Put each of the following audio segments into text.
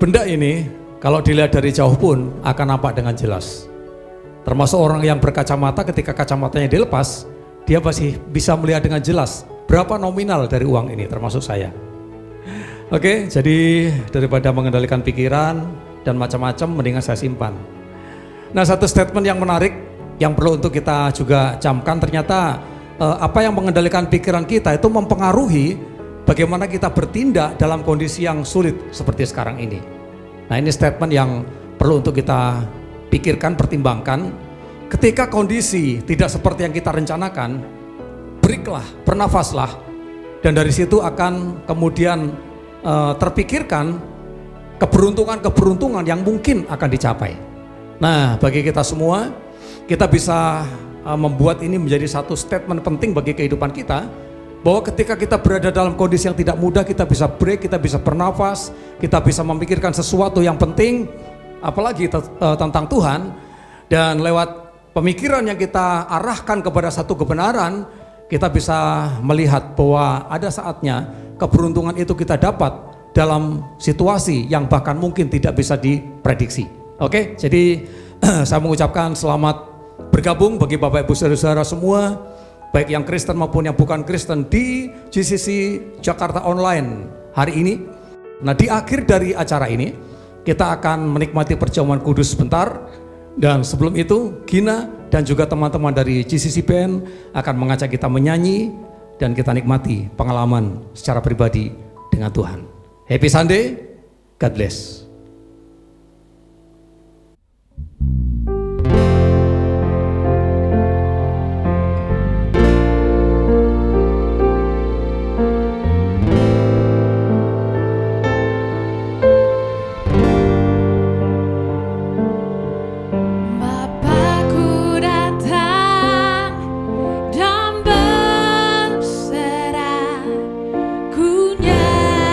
Benda ini kalau dilihat dari jauh pun akan nampak dengan jelas. Termasuk orang yang berkacamata, ketika kacamatanya dilepas, dia masih bisa melihat dengan jelas berapa nominal dari uang ini, termasuk saya. Oke, jadi daripada mengendalikan pikiran dan macam-macam, mendingan saya simpan. Nah, satu statement yang menarik yang perlu untuk kita juga camkan, ternyata apa yang mengendalikan pikiran kita itu mempengaruhi bagaimana kita bertindak dalam kondisi yang sulit seperti sekarang ini. Nah, ini statement yang perlu untuk kita pikirkan, pertimbangkan. Ketika kondisi tidak seperti yang kita rencanakan, breaklah, bernafaslah, dan dari situ akan kemudian terpikirkan keberuntungan-keberuntungan yang mungkin akan dicapai. Nah, bagi kita semua, kita bisa membuat ini menjadi satu statement penting bagi kehidupan kita, bahwa ketika kita berada dalam kondisi yang tidak mudah, kita bisa break, kita bisa bernafas, kita bisa memikirkan sesuatu yang penting, apalagi tentang Tuhan, dan lewat pemikiran yang kita arahkan kepada satu kebenaran, kita bisa melihat bahwa ada saatnya keberuntungan itu kita dapat dalam situasi yang bahkan mungkin tidak bisa diprediksi. Oke, jadi saya mengucapkan selamat bergabung bagi Bapak Ibu Saudara-saudara semua, baik yang Kristen maupun yang bukan Kristen, di GCC Jakarta Online hari ini. Nah, di akhir dari acara ini kita akan menikmati perjamuan kudus sebentar, dan sebelum itu Gina dan juga teman-teman dari GCC Band akan mengajak kita menyanyi dan kita nikmati pengalaman secara pribadi dengan Tuhan. Happy Sunday, God bless. Ku nyatakan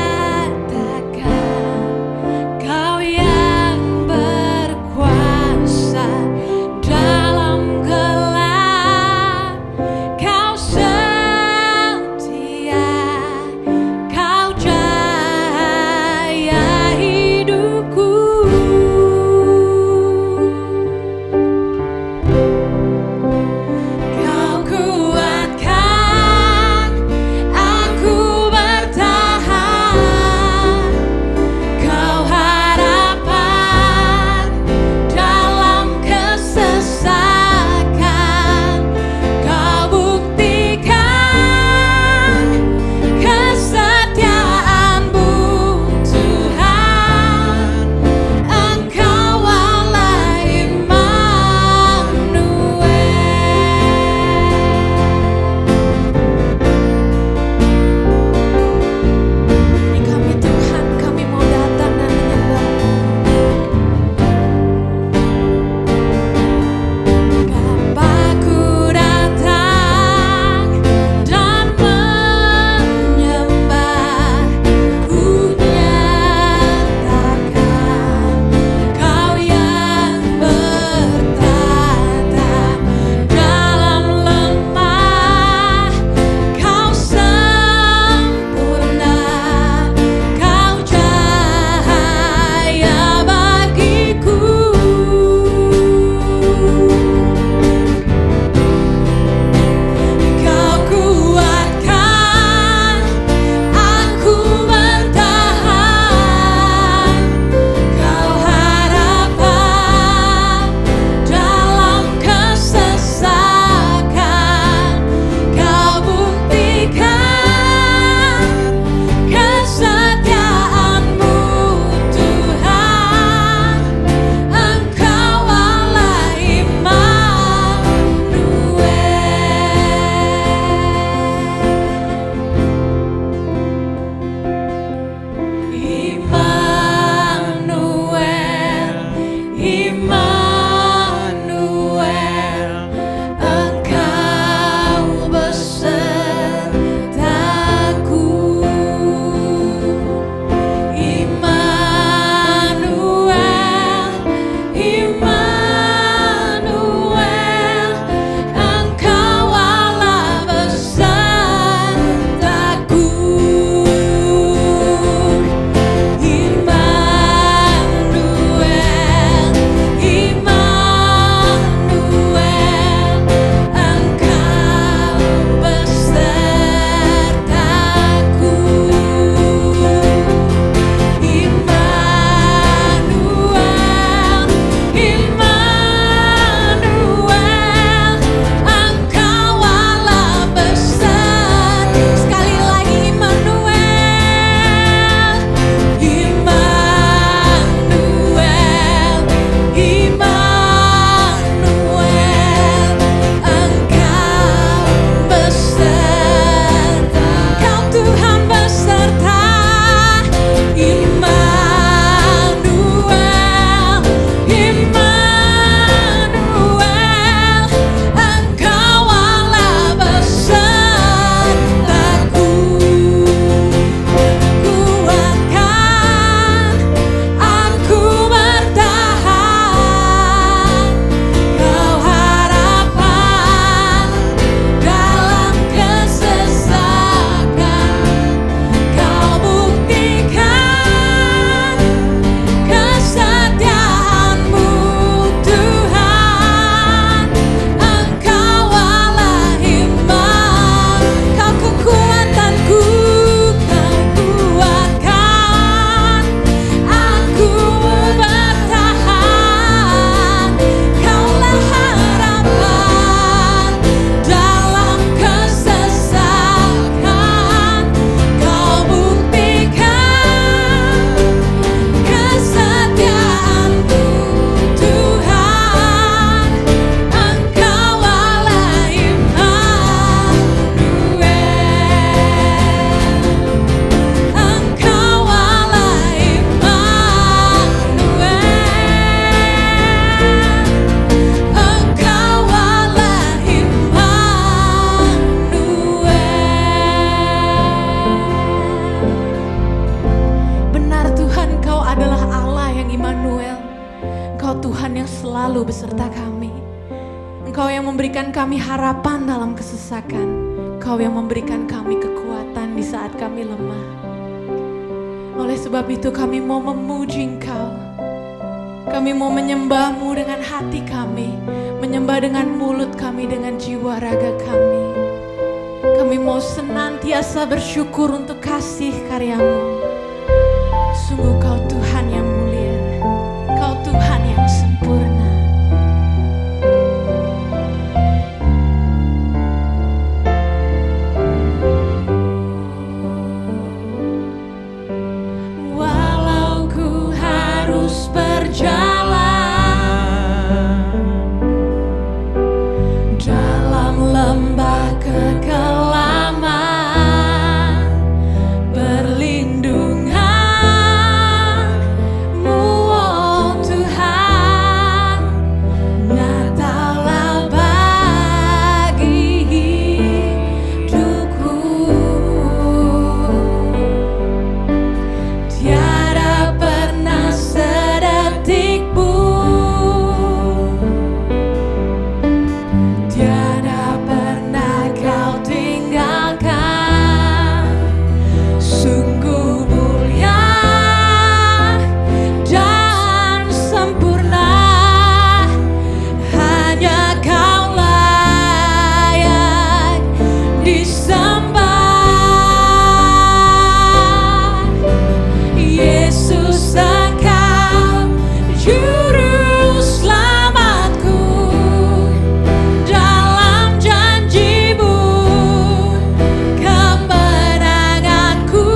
beserta kami. Engkau yang memberikan kami harapan dalam kesesakan. Engkau yang memberikan kami kekuatan di saat kami lemah. Oleh sebab itu kami mau memuji Engkau. Kami mau menyembah-Mu dengan hati kami, menyembah dengan mulut kami, dengan jiwa raga kami. Kami mau senantiasa bersyukur untuk kasih karya-Mu. Sungguh Kau Tuhan yang mulia, Kau Tuhan yang sempurna. Walau ku harus berjalan dalam lembah kekelaman, perlindungan-Mu, oh Tuhan, nyatalah bagi hidupku. Tiada pernah sedetik pun, tiada pernah Kau tinggalkan. Sungguh mulia dan sempurna, hanya Kau layak disembah. Yesus, Engkau juru selamatku, dalam janji-Mu kemenanganku.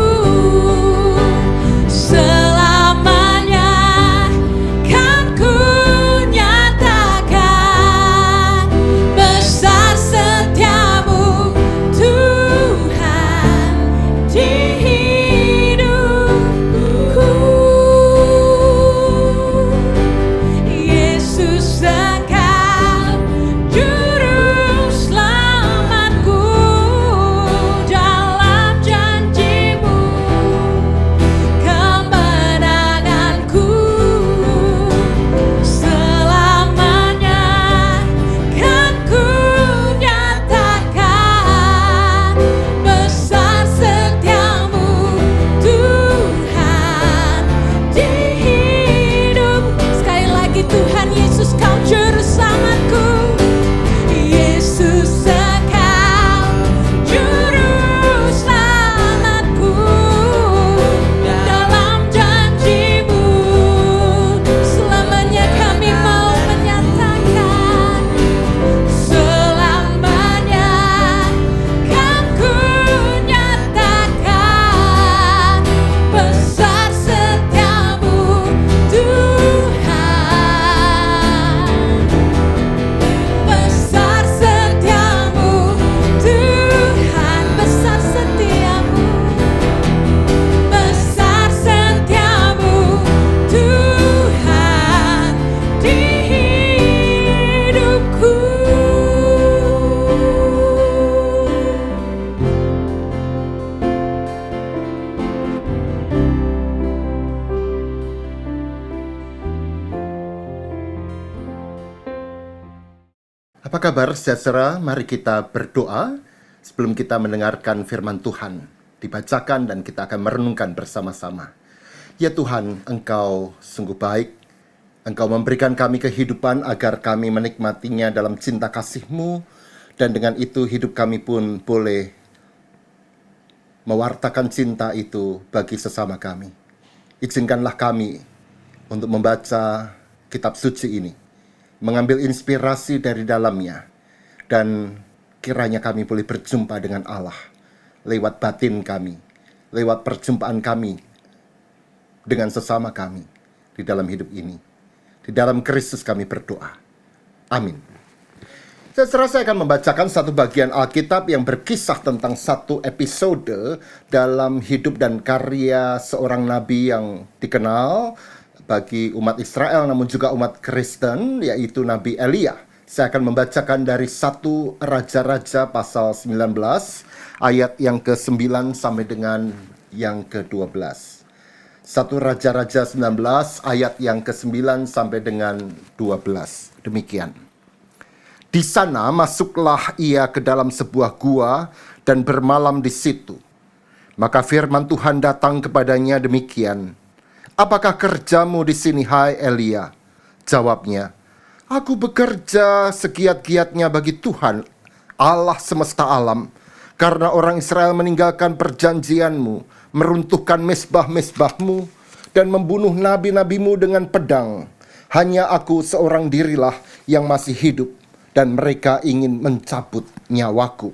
Selamanya kan ku nyatakan besar setia-Mu, Tuhan, di hidupku. Yesus, Engkau juru selamatku, dalam janji-Mu kemenanganku. Selamanya kan ku nyatakan besar setia-Mu, Tuhan, di hidup. Sekali lagi, Tuhan Yesus, Kau juru selamatku. Yesus, Engkau juru selamatku, dalam janji-Mu. Selamanya kami mau menyatakan, selamanya kan ku nyatakan besar setia-Mu, Tuhan. Besar setia-Mu, Tuhan, besar setia-Mu, besar setia-Mu, Tuhan, di hidupku. Apa kabar sejahtera? Mari kita berdoa sebelum kita mendengarkan firman Tuhan dibacakan dan kita akan merenungkan bersama-sama. Ya Tuhan, Engkau sungguh baik. Engkau memberikan kami kehidupan agar kami menikmatinya dalam cinta kasih-Mu, dan dengan itu hidup kami pun boleh mewartakan cinta itu bagi sesama kami. Izinkanlah kami untuk membaca kitab suci ini, mengambil inspirasi dari dalamnya, dan kiranya kami boleh berjumpa dengan Allah lewat batin kami, lewat perjumpaan kami dengan sesama kami di dalam hidup ini. Di dalam Kristus kami berdoa. Amin. Saya akan membacakan satu bagian Alkitab yang berkisah tentang satu episode dalam hidup dan karya seorang nabi yang dikenal bagi umat Israel namun juga umat Kristen, yaitu Nabi Elia. Saya akan membacakan dari 1 Raja-Raja pasal 19 ayat yang ke-9 sampai dengan yang ke-12. 1 1 Raja-Raja 19 ayat yang ke-9 sampai dengan 12. Demikian. Di sana masuklah ia ke dalam sebuah gua dan bermalam di situ. Maka firman Tuhan datang kepadanya demikian. Apakah kerjamu di sini, hai Elia? Jawabnya, aku bekerja segiat-giatnya bagi Tuhan, Allah semesta alam. Karena orang Israel meninggalkan perjanjianmu, meruntuhkan mesbah-mesbahmu, dan membunuh nabi-nabimu dengan pedang. Hanya aku seorang dirilah yang masih hidup, dan mereka ingin mencabut nyawaku.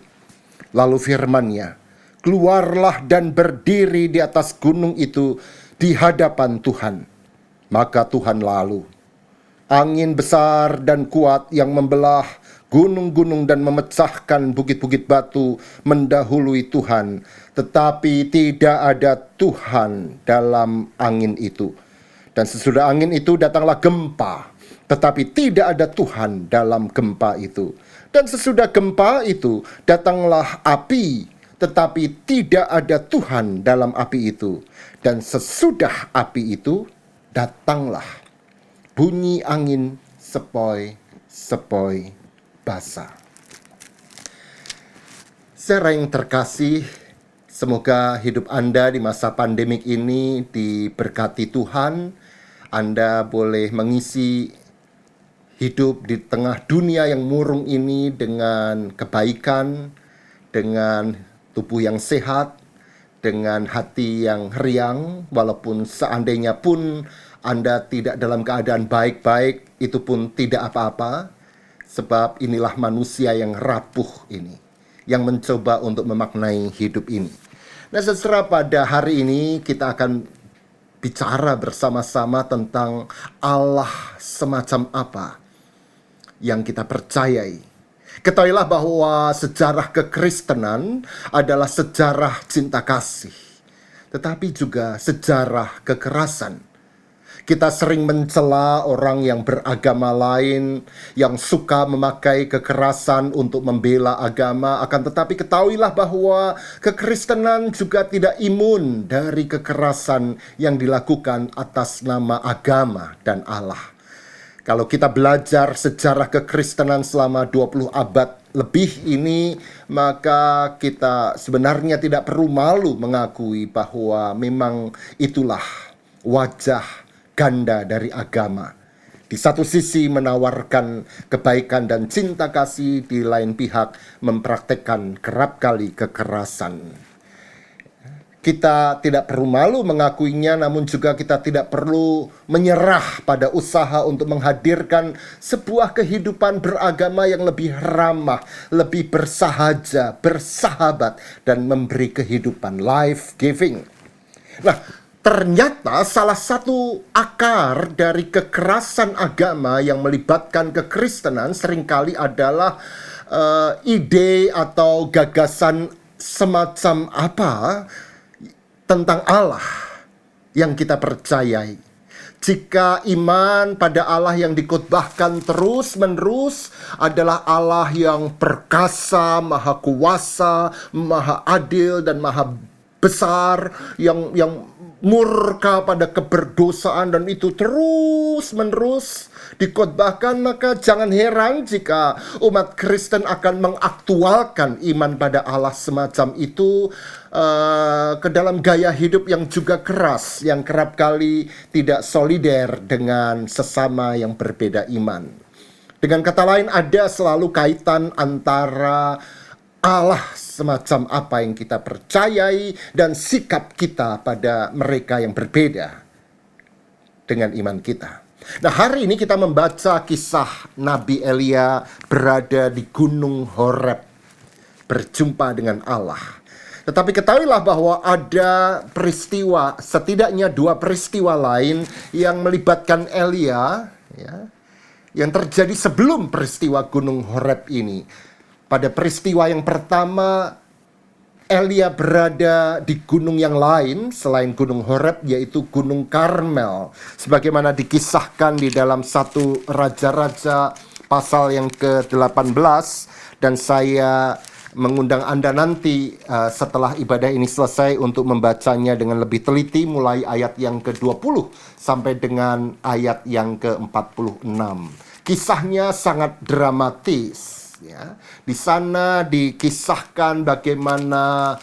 Lalu firman-Nya, keluarlah dan berdiri di atas gunung itu di hadapan Tuhan. Maka Tuhan lalu. Angin besar dan kuat yang membelah gunung-gunung dan memecahkan bukit-bukit batu mendahului Tuhan. Tetapi tidak ada Tuhan dalam angin itu. Dan sesudah angin itu datanglah gempa. Tetapi tidak ada Tuhan dalam gempa itu. Dan sesudah gempa itu datanglah api. Tetapi tidak ada Tuhan dalam api itu. Dan sesudah api itu datanglah bunyi angin sepoi-sepoi basah. Saudara yang terkasih, semoga hidup Anda di masa pandemik ini diberkati Tuhan. Anda boleh mengisi hidup di tengah dunia yang murung ini dengan kebaikan, dengan tubuh yang sehat, dengan hati yang riang, walaupun seandainya pun Anda tidak dalam keadaan baik-baik, itu pun tidak apa-apa, sebab inilah manusia yang rapuh ini, yang mencoba untuk memaknai hidup ini. Nah, saudara, pada hari ini kita akan bicara bersama-sama tentang Allah semacam apa yang kita percayai. Ketahuilah bahwa sejarah kekristenan adalah sejarah cinta kasih, tetapi juga sejarah kekerasan. Kita sering mencela orang yang beragama lain, yang suka memakai kekerasan untuk membela agama. Akan tetapi ketahuilah bahwa kekristenan juga tidak imun dari kekerasan yang dilakukan atas nama agama dan Allah. Kalau kita belajar sejarah kekristenan selama 20 abad lebih ini, maka kita sebenarnya tidak perlu malu mengakui bahwa memang itulah wajah ganda dari agama. Di satu sisi menawarkan kebaikan dan cinta kasih, di lain pihak mempraktekkan kerap kali kekerasan. Kita tidak perlu malu mengakuinya, namun juga kita tidak perlu menyerah pada usaha untuk menghadirkan sebuah kehidupan beragama yang lebih ramah, lebih bersahaja, bersahabat, dan memberi kehidupan life-giving. Nah, ternyata salah satu akar dari kekerasan agama yang melibatkan kekristenan seringkali adalah ide atau gagasan semacam apa tentang Allah yang kita percayai. Jika iman pada Allah yang dikhotbahkan terus-menerus adalah Allah yang perkasa, maha kuasa, maha adil, dan maha besar, yang murka pada keberdosaan, dan itu terus-menerus dikhotbahkan, maka jangan heran jika umat Kristen akan mengaktualkan iman pada Allah semacam itu ke dalam gaya hidup yang juga keras, yang kerap kali tidak solider dengan sesama yang berbeda iman. Dengan kata lain, ada selalu kaitan antara Allah semacam apa yang kita percayai dan sikap kita pada mereka yang berbeda dengan iman kita. Nah, hari ini kita membaca kisah Nabi Elia berada di Gunung Horeb, berjumpa dengan Allah. Tetapi ketahuilah bahwa ada peristiwa, setidaknya 2 peristiwa lain yang melibatkan Elia, yang terjadi sebelum peristiwa Gunung Horeb ini. Pada peristiwa yang pertama, Elia berada di gunung yang lain selain Gunung Horeb, yaitu Gunung Karmel. Sebagaimana dikisahkan di dalam 1 Raja-Raja pasal yang ke-18. Dan saya mengundang Anda nanti setelah ibadah ini selesai untuk membacanya dengan lebih teliti mulai ayat yang ke-20 sampai dengan ayat yang ke-46. Kisahnya sangat dramatis, ya. Di sana dikisahkan bagaimana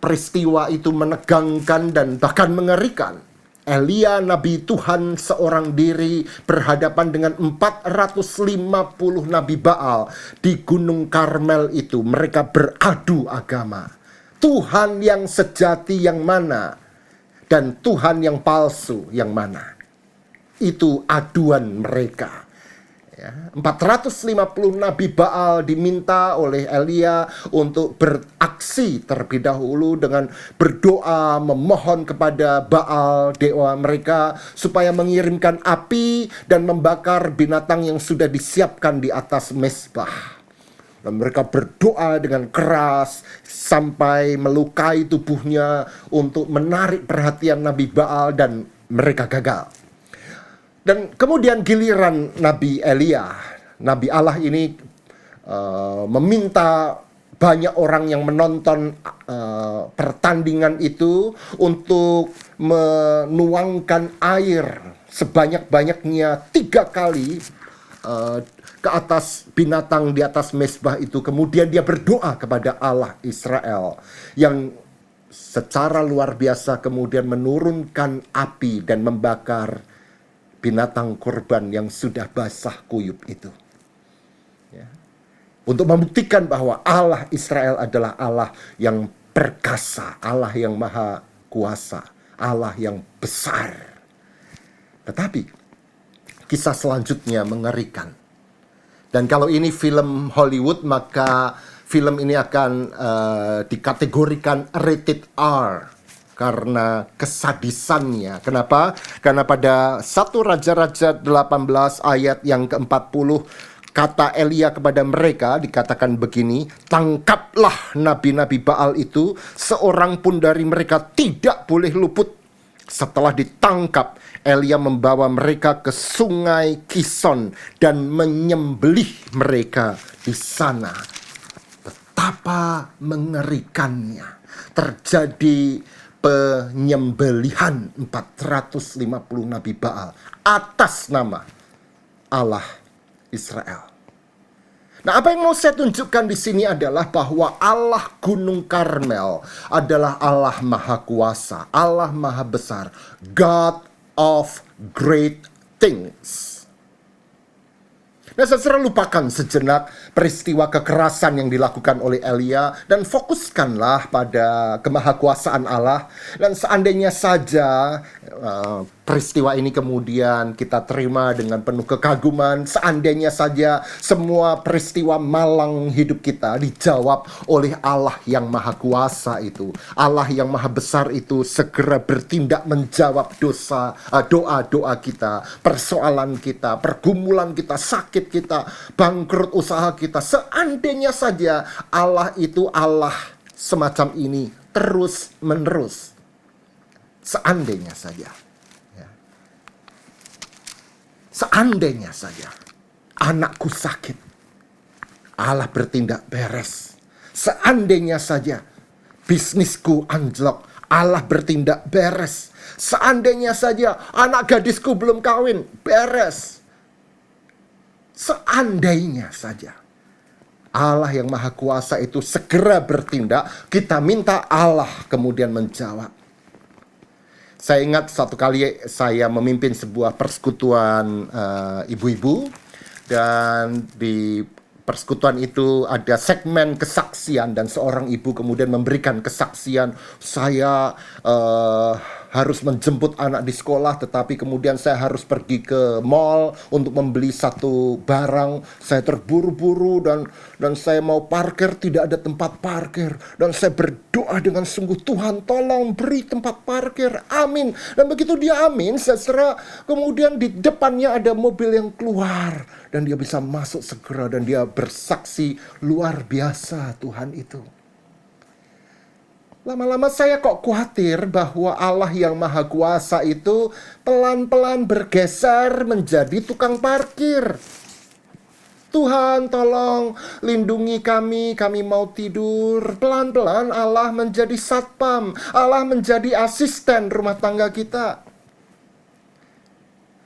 peristiwa itu menegangkan dan bahkan mengerikan. Elia, nabi Tuhan seorang diri, berhadapan dengan 450 nabi Baal di Gunung Karmel itu. Mereka beradu agama. Tuhan yang sejati yang mana dan Tuhan yang palsu yang mana. Itu aduan mereka. 450 nabi Baal diminta oleh Elia untuk beraksi terlebih dahulu dengan berdoa memohon kepada Baal, dewa mereka, supaya mengirimkan api dan membakar binatang yang sudah disiapkan di atas mezbah. Dan mereka berdoa dengan keras sampai melukai tubuhnya untuk menarik perhatian nabi Baal, dan mereka gagal. Dan kemudian giliran Nabi Elia, Nabi Allah ini meminta banyak orang yang menonton pertandingan itu untuk menuangkan air sebanyak-banyaknya 3 kali ke atas binatang di atas mezbah itu. Kemudian dia berdoa kepada Allah Israel yang secara luar biasa kemudian menurunkan api dan membakar binatang korban yang sudah basah kuyup itu. Ya. Untuk membuktikan bahwa Allah Israel adalah Allah yang perkasa, Allah yang maha kuasa, Allah yang besar. Tetapi kisah selanjutnya mengerikan. Dan kalau ini film Hollywood, maka film ini akan dikategorikan rated R. Karena kesadisannya. Kenapa? Karena pada 1 Raja-Raja 18 ayat yang ke-40, kata Elia kepada mereka dikatakan begini, tangkaplah nabi-nabi Baal itu, seorang pun dari mereka tidak boleh luput. Setelah ditangkap, Elia membawa mereka ke sungai Kison dan menyembelih mereka di sana. Betapa mengerikannya. Terjadi penyembelihan 450 nabi Baal atas nama Allah Israel. Nah, apa yang mau saya tunjukkan di sini adalah bahwa Allah Gunung Karmel adalah Allah Maha Kuasa, Allah Maha Besar, God of great things. Nah, saudara, lupakan sejenak peristiwa kekerasan yang dilakukan oleh Elia dan fokuskanlah pada kemahakuasaan Allah. Dan seandainya saja peristiwa ini kemudian kita terima dengan penuh kekaguman, seandainya saja semua peristiwa malang hidup kita dijawab oleh Allah yang maha kuasa itu, Allah yang maha besar itu segera bertindak menjawab doa-doa kita, persoalan kita, pergumulan kita, sakit kita, bangkrut usaha kita. Seandainya saja Allah itu Allah semacam ini terus menerus. Seandainya saja. Seandainya saja anakku sakit, Allah bertindak beres. Seandainya saja bisnisku anjlok, Allah bertindak beres. Seandainya saja anak gadisku belum kawin, beres. Seandainya saja Allah yang maha kuasa itu segera bertindak, kita minta Allah kemudian menjawab. Saya ingat satu kali saya memimpin sebuah persekutuan ibu-ibu, dan di persekutuan itu ada segmen kesaksian, dan seorang ibu kemudian memberikan kesaksian, saya harus menjemput anak di sekolah, tetapi kemudian saya harus pergi ke mall untuk membeli satu barang. Saya terburu-buru dan saya mau parkir, tidak ada tempat parkir. Dan saya berdoa dengan sungguh, Tuhan tolong beri tempat parkir, amin. Dan begitu dia amin, secara kemudian di depannya ada mobil yang keluar. Dan dia bisa masuk segera dan dia bersaksi, luar biasa Tuhan itu. Lama-lama saya kok khawatir bahwa Allah yang maha kuasa itu pelan-pelan bergeser menjadi tukang parkir. Tuhan tolong lindungi kami mau tidur. Pelan-pelan Allah menjadi satpam, Allah menjadi asisten rumah tangga kita.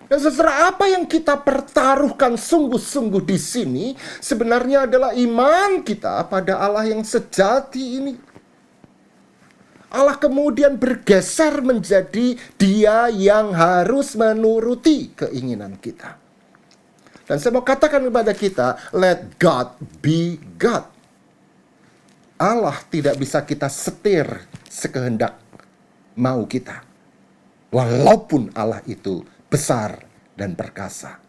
Dan saudara, apa yang kita pertaruhkan sungguh-sungguh di sini sebenarnya adalah iman kita pada Allah yang sejati ini. Allah kemudian bergeser menjadi Dia yang harus menuruti keinginan kita. Dan saya mau katakan kepada kita, let God be God. Allah tidak bisa kita setir sekehendak mau kita. Walaupun Allah itu besar dan perkasa.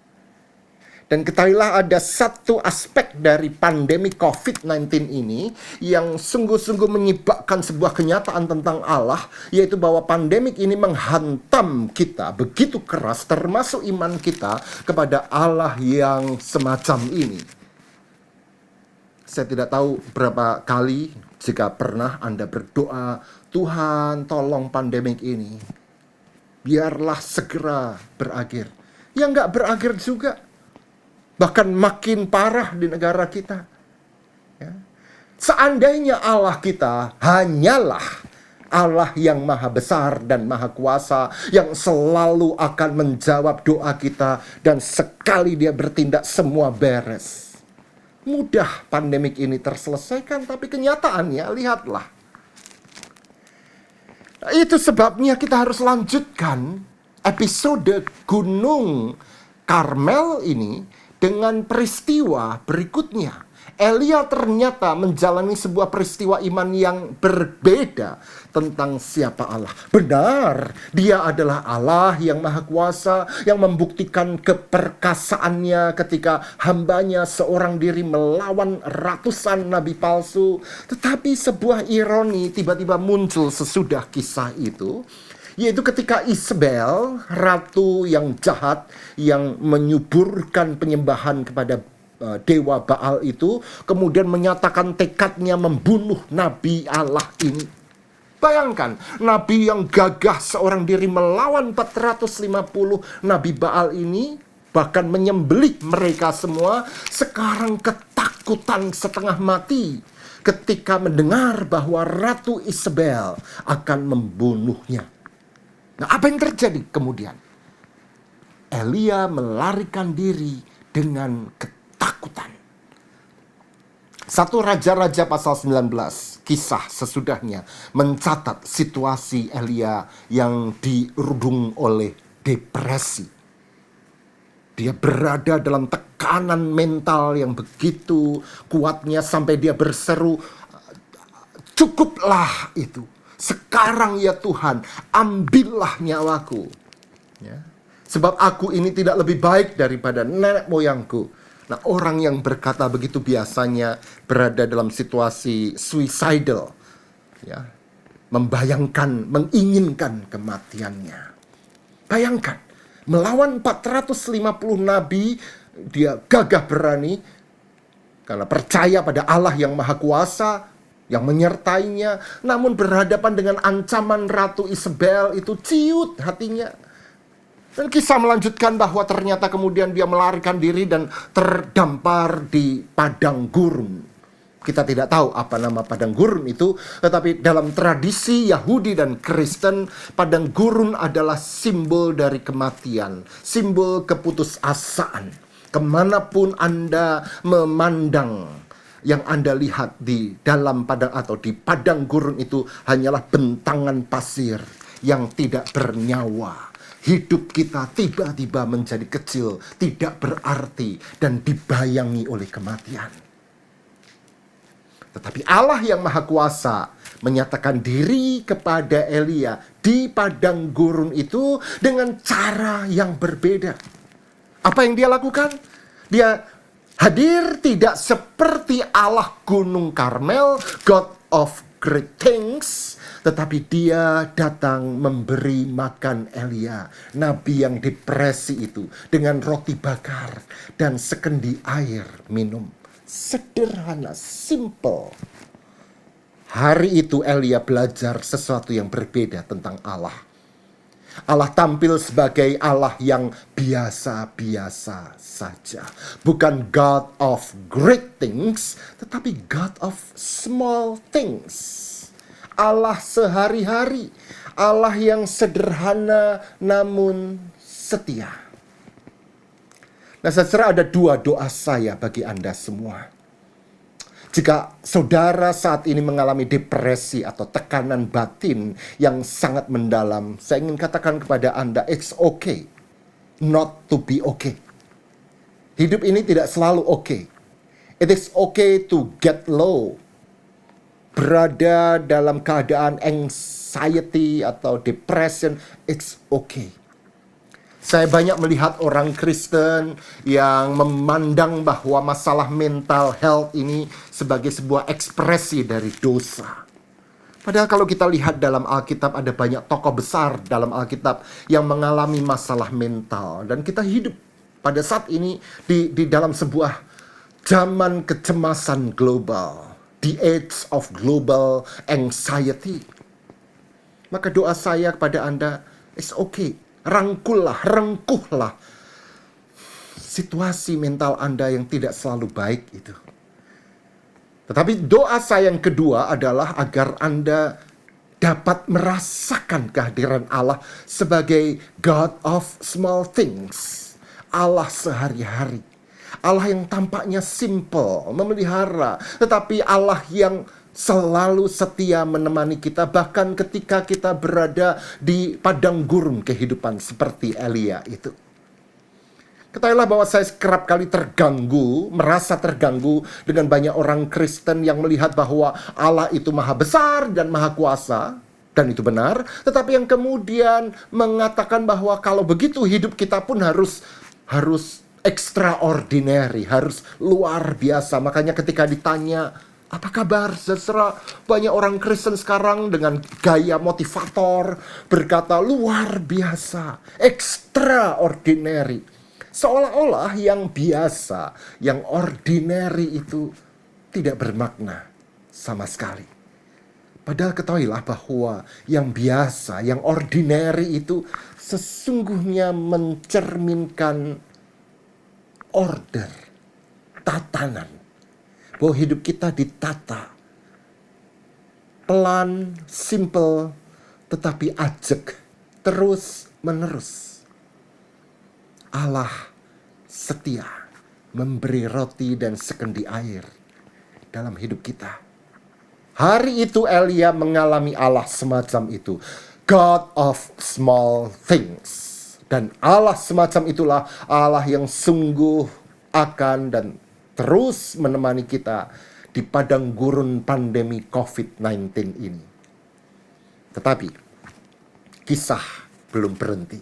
Dan ketahuilah ada satu aspek dari pandemi COVID-19 ini yang sungguh-sungguh menyebabkan sebuah kenyataan tentang Allah, yaitu bahwa pandemik ini menghantam kita begitu keras, termasuk iman kita kepada Allah yang semacam ini. Saya tidak tahu berapa kali jika pernah Anda berdoa, Tuhan tolong pandemik ini, biarlah segera berakhir. Ya nggak berakhir juga. Bahkan makin parah di negara kita. Ya. Seandainya Allah kita hanyalah Allah yang maha besar dan maha kuasa, yang selalu akan menjawab doa kita, dan sekali Dia bertindak semua beres. Mudah pandemik ini terselesaikan, tapi kenyataannya lihatlah. Itu sebabnya kita harus lanjutkan episode Gunung Karmel ini dengan peristiwa berikutnya. Elia ternyata menjalani sebuah peristiwa iman yang berbeda tentang siapa Allah. Benar, Dia adalah Allah yang maha kuasa, yang membuktikan keperkasaannya ketika hambanya seorang diri melawan ratusan nabi palsu. Tetapi sebuah ironi tiba-tiba muncul sesudah kisah itu, yaitu ketika Isabel, ratu yang jahat, yang menyuburkan penyembahan kepada dewa Baal itu, kemudian menyatakan tekadnya membunuh nabi Allah ini. Bayangkan, nabi yang gagah seorang diri melawan 450 nabi Baal ini, bahkan menyembelih mereka semua, sekarang ketakutan setengah mati ketika mendengar bahwa Ratu Isabel akan membunuhnya. Nah, apa yang terjadi kemudian? Elia melarikan diri dengan ketakutan. 1 Raja-Raja pasal 19, kisah sesudahnya, mencatat situasi Elia yang dirudung oleh depresi. Dia berada dalam tekanan mental yang begitu kuatnya sampai dia berseru, "Cukuplah itu. Sekarang ya Tuhan, ambillah nyawaku. Ya. Sebab aku ini tidak lebih baik daripada nenek moyangku." Nah, orang yang berkata begitu biasanya berada dalam situasi suicidal. Ya. Membayangkan, menginginkan kematiannya. Bayangkan, melawan 450 nabi, dia gagah berani karena percaya pada Allah yang maha kuasa, yang menyertainya, namun berhadapan dengan ancaman Ratu Isabel itu ciut hatinya. Dan kisah melanjutkan bahwa ternyata kemudian dia melarikan diri dan terdampar di padang gurun. Kita tidak tahu apa nama padang gurun itu, tetapi dalam tradisi Yahudi dan Kristen, padang gurun adalah simbol dari kematian, simbol keputusasaan. Kemanapun Anda memandang, yang Anda lihat di dalam padang atau di padang gurun itu hanyalah bentangan pasir yang tidak bernyawa. Hidup kita tiba-tiba menjadi kecil, tidak berarti, dan dibayangi oleh kematian. Tetapi Allah yang maha kuasa menyatakan diri kepada Elia di padang gurun itu dengan cara yang berbeda. Apa yang dia lakukan? Dia hadir tidak seperti Allah Gunung Karmel, God of Great Things, tetapi Dia datang memberi makan Elia, nabi yang depresi itu, dengan roti bakar dan sekendi air minum. Sederhana, simple. Hari itu Elia belajar sesuatu yang berbeda tentang Allah. Allah tampil sebagai Allah yang biasa-biasa saja. Bukan God of great things, tetapi God of small things. Allah sehari-hari, Allah yang sederhana namun setia. Nah, saudara, ada dua doa saya bagi Anda semua. Jika saudara saat ini mengalami depresi atau tekanan batin yang sangat mendalam, saya ingin katakan kepada Anda, it's okay not to be okay. Hidup ini tidak selalu okay. It is okay to get low. Berada dalam keadaan anxiety atau depression, it's okay. Saya banyak melihat orang Kristen yang memandang bahwa masalah mental health ini sebagai sebuah ekspresi dari dosa. Padahal kalau kita lihat dalam Alkitab, ada banyak tokoh besar dalam Alkitab yang mengalami masalah mental. Dan kita hidup pada saat ini di dalam sebuah zaman kecemasan global. The age of global anxiety. Maka doa saya kepada Anda, it's okay. Rengkuhlah situasi mental Anda yang tidak selalu baik itu. Tetapi doa saya yang kedua adalah agar Anda dapat merasakan kehadiran Allah sebagai God of small things. Allah sehari-hari. Allah yang tampaknya simple, memelihara. Tetapi Allah yang selalu setia menemani kita, bahkan ketika kita berada di padang gurun kehidupan seperti Elia itu. Ketahuilah bahwa saya kerap kali merasa terganggu dengan banyak orang Kristen yang melihat bahwa Allah itu maha besar dan maha kuasa, dan itu benar. Tetapi yang kemudian mengatakan bahwa kalau begitu hidup kita pun harus extraordinary, harus luar biasa. Makanya ketika ditanya, apa kabar, saudara? Banyak orang Kristen sekarang dengan gaya motivator berkata luar biasa, extraordinary. Seolah-olah yang biasa, yang ordinary itu tidak bermakna sama sekali. Padahal ketahuilah bahwa yang biasa, yang ordinary itu sesungguhnya mencerminkan order, tatanan. Bahwa hidup kita ditata pelan, simple, tetapi ajak, terus menerus. Allah setia memberi roti dan sekendi air dalam hidup kita. Hari itu Elia mengalami Allah semacam itu, God of small things. Dan Allah semacam itulah Allah yang sungguh akan dan terus menemani kita di padang gurun pandemi COVID-19 ini. Tetapi kisah belum berhenti.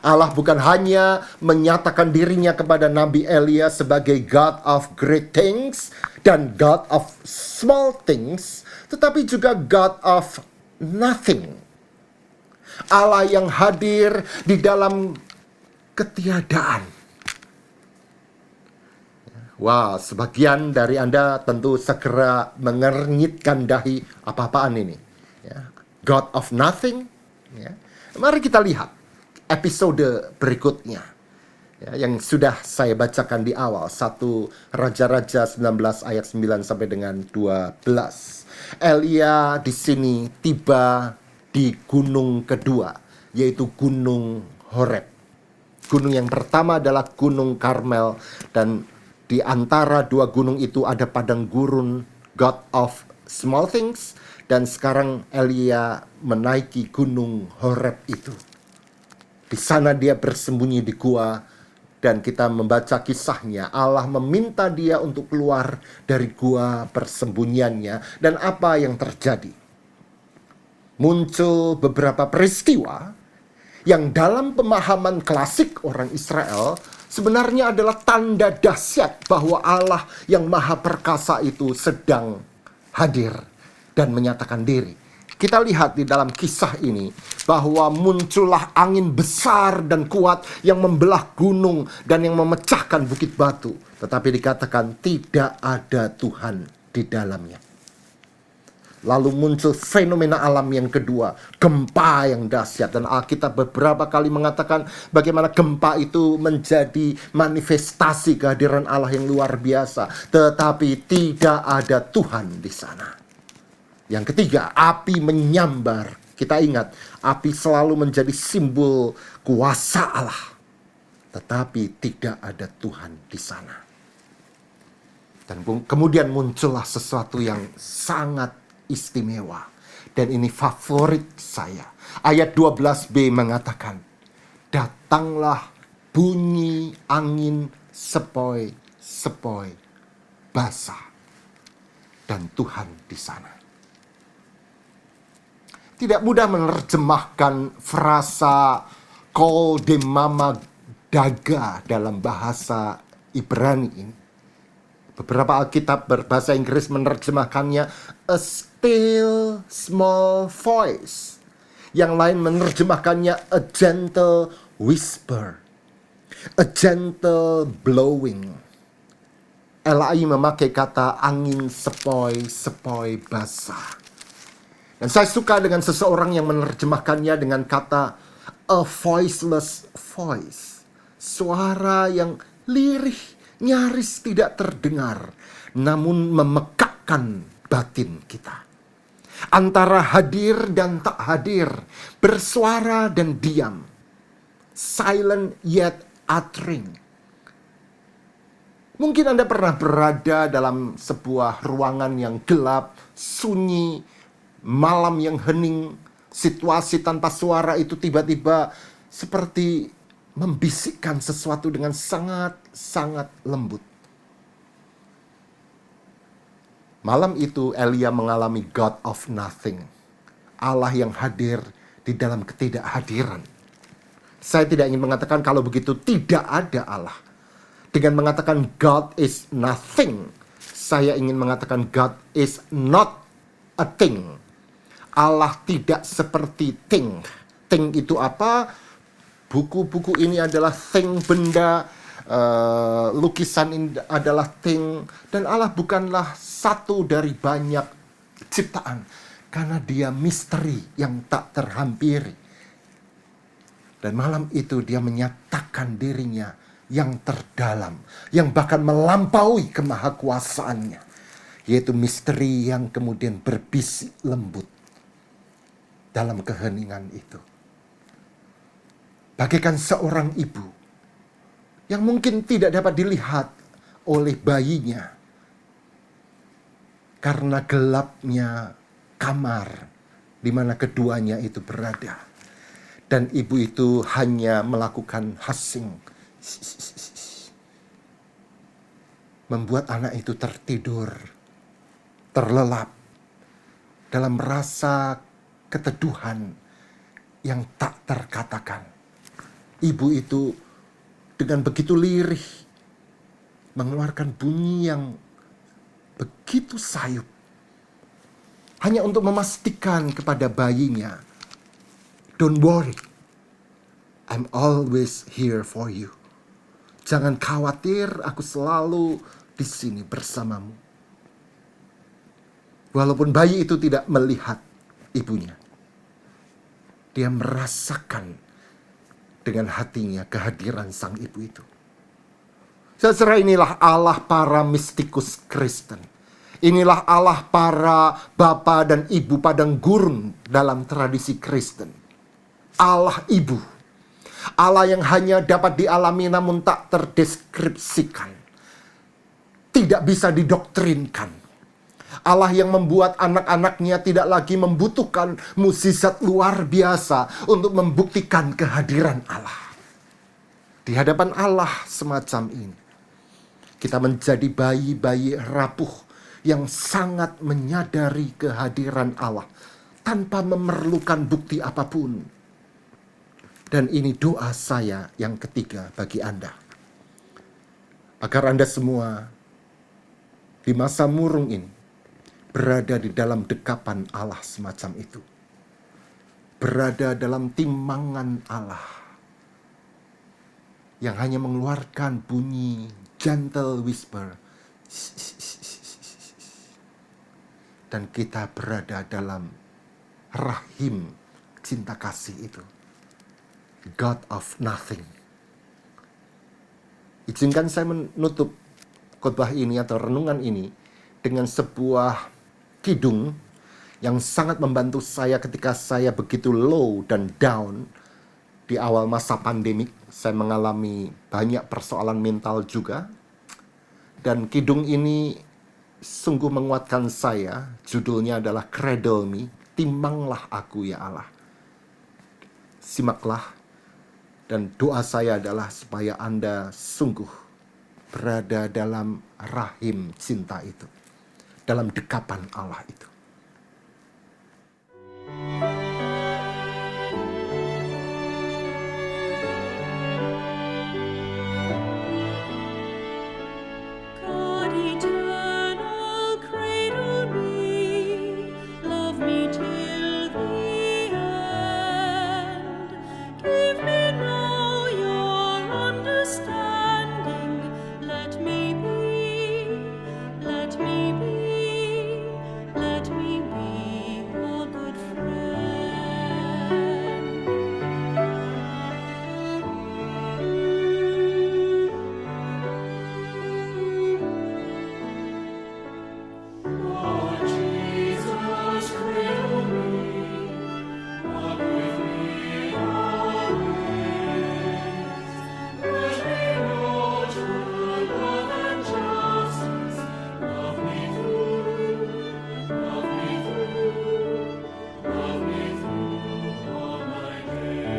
Allah bukan hanya menyatakan dirinya kepada Nabi Elia sebagai God of great things dan God of small things, tetapi juga God of nothing. Allah yang hadir di dalam ketiadaan. Wah, sebagian dari Anda tentu segera mengernyitkan dahi, apa-apaan ini? Ya. God of nothing. Ya. Mari kita lihat episode berikutnya. Ya, yang sudah saya bacakan di awal. 1 Raja-Raja 19 ayat 9 sampai dengan 12. Elia di sini tiba di gunung kedua, yaitu Gunung Horeb. Gunung yang pertama adalah Gunung Karmel, dan di antara dua gunung itu ada padang gurun God of small things. Dan sekarang Elia menaiki Gunung Horeb itu. Di sana dia bersembunyi di gua. Dan kita membaca kisahnya. Allah meminta dia untuk keluar dari gua persembunyiannya. Dan apa yang terjadi? Muncul beberapa peristiwa yang dalam pemahaman klasik orang Israel sebenarnya adalah tanda dahsyat bahwa Allah yang maha perkasa itu sedang hadir dan menyatakan diri. Kita lihat di dalam kisah ini bahwa muncullah angin besar dan kuat yang membelah gunung dan yang memecahkan bukit batu. Tetapi dikatakan tidak ada Tuhan di dalamnya. Lalu muncul fenomena alam yang kedua, gempa yang dahsyat. Dan Alkitab beberapa kali mengatakan bagaimana gempa itu menjadi manifestasi kehadiran Allah yang luar biasa. Tetapi tidak ada Tuhan di sana. Yang ketiga, api menyambar. Kita ingat, api selalu menjadi simbol kuasa Allah. Tetapi tidak ada Tuhan di sana. Dan kemudian muncullah sesuatu yang sangat istimewa. Dan ini favorit saya. Ayat 12b mengatakan, datanglah bunyi angin sepoi-sepoi basah. Dan Tuhan di sana. Tidak mudah menerjemahkan frasa kol demama daga dalam bahasa Ibrani ini. Beberapa Alkitab berbahasa Inggris menerjemahkannya a still small voice. Yang lain menerjemahkannya a gentle whisper, a gentle blowing. LAI memakai kata angin sepoi-sepoi basah. Dan saya suka dengan seseorang yang menerjemahkannya dengan kata a voiceless voice. Suara yang lirih, nyaris tidak terdengar, namun memekakkan batin kita. Antara hadir dan tak hadir, bersuara dan diam. Silent yet uttering. Mungkin Anda pernah berada dalam sebuah ruangan yang gelap, sunyi, malam yang hening, situasi tanpa suara itu tiba-tiba seperti membisikkan sesuatu dengan sangat-sangat lembut. Malam itu Elia mengalami God of nothing. Allah yang hadir di dalam ketidakhadiran. Saya tidak ingin mengatakan kalau begitu tidak ada Allah. Dengan mengatakan God is nothing, saya ingin mengatakan God is not a thing. Allah tidak seperti thing. Thing itu apa? Buku-buku ini adalah thing, benda, lukisan ini adalah thing. Dan Allah bukanlah satu dari banyak ciptaan. Karena dia misteri yang tak terhampiri. Dan malam itu dia menyatakan dirinya yang terdalam. Yang bahkan melampaui kemahakuasaannya. Yaitu misteri yang kemudian berbisik lembut dalam keheningan itu. Bagaikan seorang ibu yang mungkin tidak dapat dilihat oleh bayinya karena gelapnya kamar di mana keduanya itu berada. Dan ibu itu hanya melakukan hushing, membuat anak itu tertidur, terlelap dalam rasa keteduhan yang tak terkatakan. Ibu itu dengan begitu lirih mengeluarkan bunyi yang begitu sayup. Hanya untuk memastikan kepada bayinya, don't worry, I'm always here for you. Jangan khawatir, aku selalu di sini bersamamu. Walaupun bayi itu tidak melihat ibunya, dia merasakan dengan hatinya kehadiran sang ibu itu. Saudara, inilah Allah para mistikus Kristen. Inilah Allah para bapa dan ibu padang gurun dalam tradisi Kristen. Allah ibu. Allah yang hanya dapat dialami namun tak terdeskripsikan. Tidak bisa didoktrinkan. Allah yang membuat anak-anaknya tidak lagi membutuhkan mukjizat luar biasa untuk membuktikan kehadiran Allah. Di hadapan Allah semacam ini, kita menjadi bayi-bayi rapuh yang sangat menyadari kehadiran Allah tanpa memerlukan bukti apapun. Dan ini doa saya yang ketiga bagi Anda. Agar Anda semua di masa murung ini berada di dalam dekapan Allah semacam itu. Berada dalam timangan Allah. Yang hanya mengeluarkan bunyi gentle whisper. dan kita berada dalam rahim cinta kasih itu. God of nothing. Izinkan saya menutup khotbah ini atau renungan ini dengan sebuah kidung yang sangat membantu saya ketika saya begitu low dan down di awal masa pandemik. Saya mengalami banyak persoalan mental juga. Dan kidung ini sungguh menguatkan saya. Judulnya adalah Cradle Me, Timanglah Aku ya Allah. Simaklah, dan doa saya adalah supaya Anda sungguh berada dalam rahim cinta itu, dalam dekapan Allah itu. God eternal, cradle me, love me till the end. Give me now your understanding. Let me be, let me be, let me be your good friend. Lord Jesus, cradle me, walk with me always. Let me know true love and justice. Love me through, love me through, love me through all my days.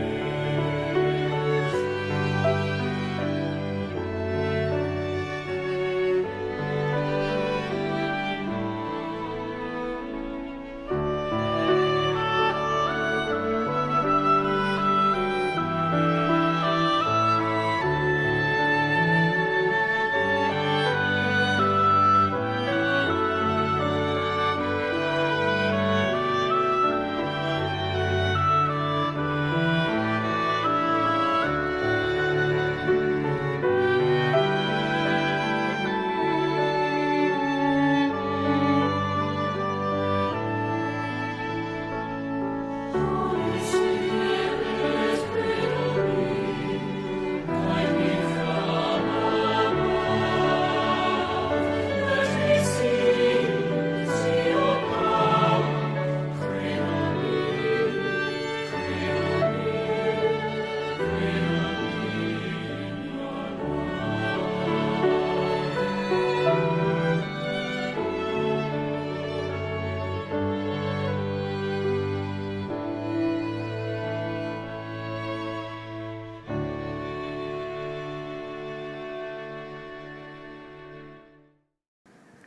Holy Spirit, cradle me, guide me from above. Let me see your power. Cradle me, cradle me, cradle me in your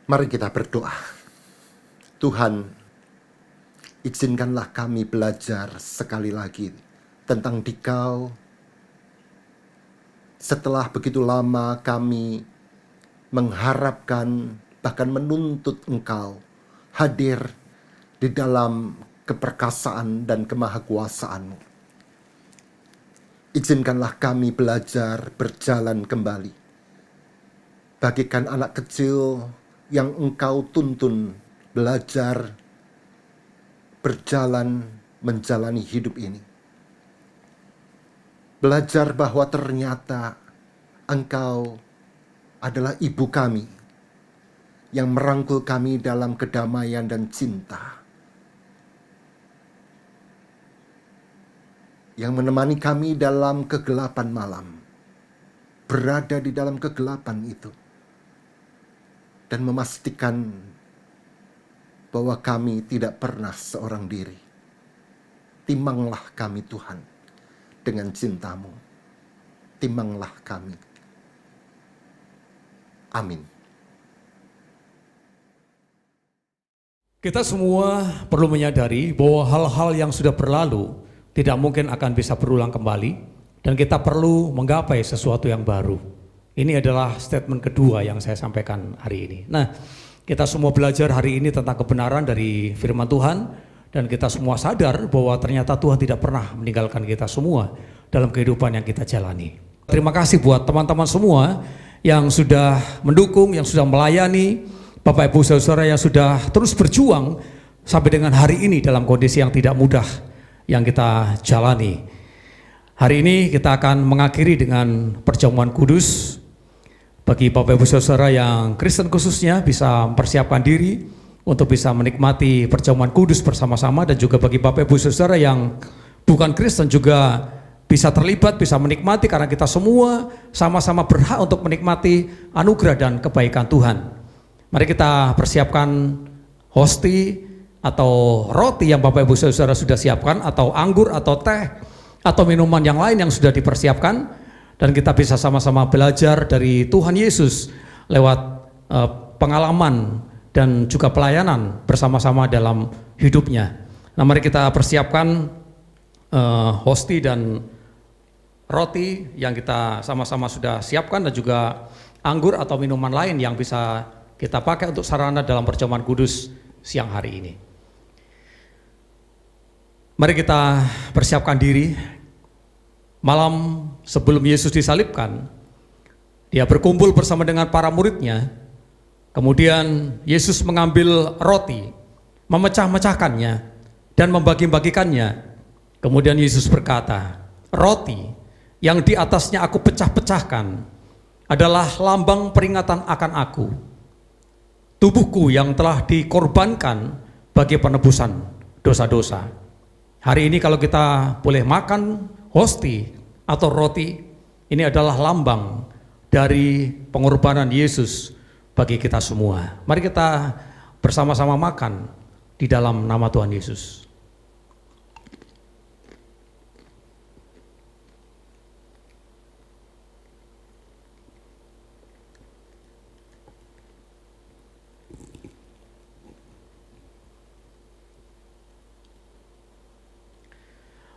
Mari kita berdoa. Tuhan, izinkanlah kami belajar sekali lagi tentang Dikau. Setelah begitu lama kami mengharapkan, bahkan menuntut Engkau hadir di dalam keperkasaan dan kemahakuasaan-Mu. Izinkanlah kami belajar berjalan kembali. Bagikan anak kecil yang Engkau tuntun belajar berjalan menjalani hidup ini. Belajar bahwa ternyata Engkau adalah ibu kami yang merangkul kami dalam kedamaian dan cinta, yang menemani kami dalam kegelapan malam, berada di dalam kegelapan itu, dan memastikan bahwa kami tidak pernah seorang diri. Timanglah kami Tuhan dengan cinta-Mu. Timanglah kami. Amin. Kita semua perlu menyadari bahwa hal-hal yang sudah berlalu tidak mungkin akan bisa berulang kembali, dan kita perlu menggapai sesuatu yang baru. Ini adalah statement kedua yang saya sampaikan hari ini. Nah, kita semua belajar hari ini tentang kebenaran dari firman Tuhan, dan kita semua sadar bahwa ternyata Tuhan tidak pernah meninggalkan kita semua dalam kehidupan yang kita jalani. Terima kasih buat teman-teman semua yang sudah mendukung, yang sudah melayani Bapak Ibu Saudara yang sudah terus berjuang sampai dengan hari ini dalam kondisi yang tidak mudah yang kita jalani. Hari ini kita akan mengakhiri dengan perjamuan kudus. Bagi Bapak Ibu Saudara yang Kristen khususnya bisa mempersiapkan diri untuk bisa menikmati perjamuan kudus bersama-sama, dan juga bagi Bapak Ibu Saudara yang bukan Kristen juga bisa terlibat, bisa menikmati, karena kita semua sama-sama berhak untuk menikmati anugerah dan kebaikan Tuhan. Mari kita persiapkan hosti atau roti yang Bapak Ibu Saudara sudah siapkan, atau anggur atau teh atau minuman yang lain yang sudah dipersiapkan, dan kita bisa sama-sama belajar dari Tuhan Yesus lewat pengalaman dan juga pelayanan bersama-sama dalam hidupnya. Nah, mari kita persiapkan hosti dan roti yang kita sama-sama sudah siapkan, dan juga anggur atau minuman lain yang bisa kita pakai untuk sarana dalam perjamuan kudus siang hari ini. Mari kita persiapkan diri. Malam sebelum Yesus disalibkan, dia berkumpul bersama dengan para muridnya. Kemudian Yesus mengambil roti, memecah-mecahkannya dan membagi-bagikannya. Kemudian Yesus berkata, "Roti yang di atasnya aku pecah-pecahkan adalah lambang peringatan akan aku, tubuhku yang telah dikorbankan bagi penebusan dosa-dosa." Hari ini kalau kita boleh makan hosti atau roti, ini adalah lambang dari pengorbanan Yesus bagi kita semua. Mari kita bersama-sama makan di dalam nama Tuhan Yesus.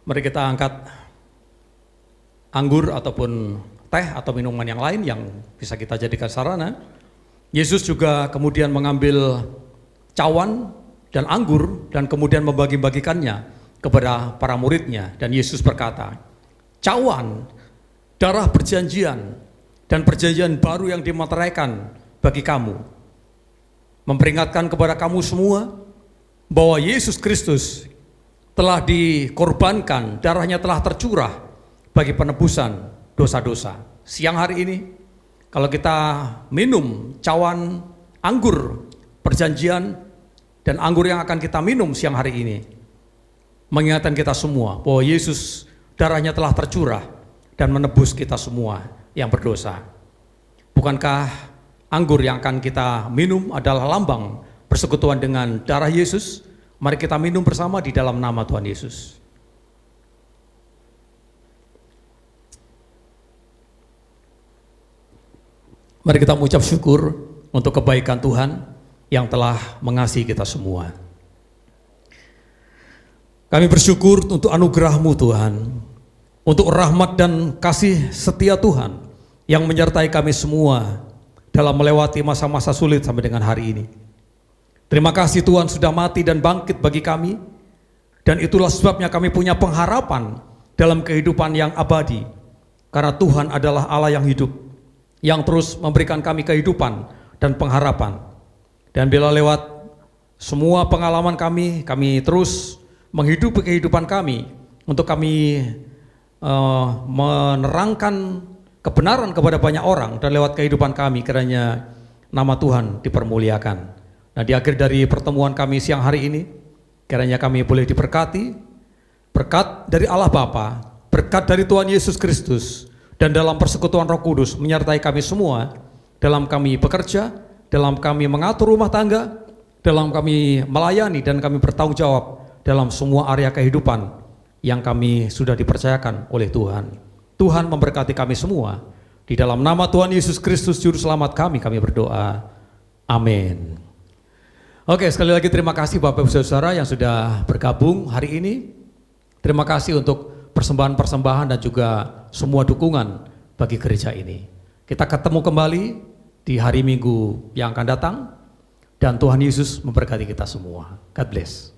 Mari kita angkat anggur ataupun teh atau minuman yang lain yang bisa kita jadikan sarana. Yesus juga kemudian mengambil cawan dan anggur dan kemudian membagi-bagikannya kepada para muridnya. Dan Yesus berkata, "Cawan, darah perjanjian dan perjanjian baru yang dimeteraikan bagi kamu, memperingatkan kepada kamu semua bahwa Yesus Kristus telah dikorbankan, darahnya telah tercurah bagi penebusan dosa-dosa." Siang hari ini, kalau kita minum cawan anggur perjanjian dan anggur yang akan kita minum siang hari ini, mengingatkan kita semua bahwa Yesus darahnya telah tercurah dan menebus kita semua yang berdosa. Bukankah anggur yang akan kita minum adalah lambang persekutuan dengan darah Yesus? Mari kita minum bersama di dalam nama Tuhan Yesus. Mari kita mengucap syukur untuk kebaikan Tuhan yang telah mengasihi kita semua. Kami bersyukur untuk anugerah-Mu Tuhan, untuk rahmat dan kasih setia Tuhan yang menyertai kami semua dalam melewati masa-masa sulit sampai dengan hari ini. Terima kasih Tuhan sudah mati dan bangkit bagi kami, dan itulah sebabnya kami punya pengharapan dalam kehidupan yang abadi, karena Tuhan adalah Allah yang hidup, yang terus memberikan kami kehidupan dan pengharapan. Dan bila lewat semua pengalaman kami terus menghidupi kehidupan kami untuk kami menerangkan kebenaran kepada banyak orang, dan lewat kehidupan kami kiranya nama Tuhan dipermuliakan. Nah, di akhir dari pertemuan kami siang hari ini, kiranya kami boleh diberkati, berkat dari Allah Bapa, berkat dari Tuhan Yesus Kristus, dan dalam persekutuan Roh Kudus menyertai kami semua, dalam kami bekerja, dalam kami mengatur rumah tangga, dalam kami melayani, dan kami bertanggung jawab dalam semua area kehidupan yang kami sudah dipercayakan oleh Tuhan. Tuhan memberkati kami semua. Di dalam nama Tuhan Yesus Kristus Juru Selamat kami berdoa. Amin. Oke, sekali lagi terima kasih Bapak Ibu Saudara yang sudah bergabung hari ini. Terima kasih untuk persembahan-persembahan dan juga semua dukungan bagi gereja ini. Kita ketemu kembali di hari Minggu yang akan datang, dan Tuhan Yesus memberkati kita semua. God bless.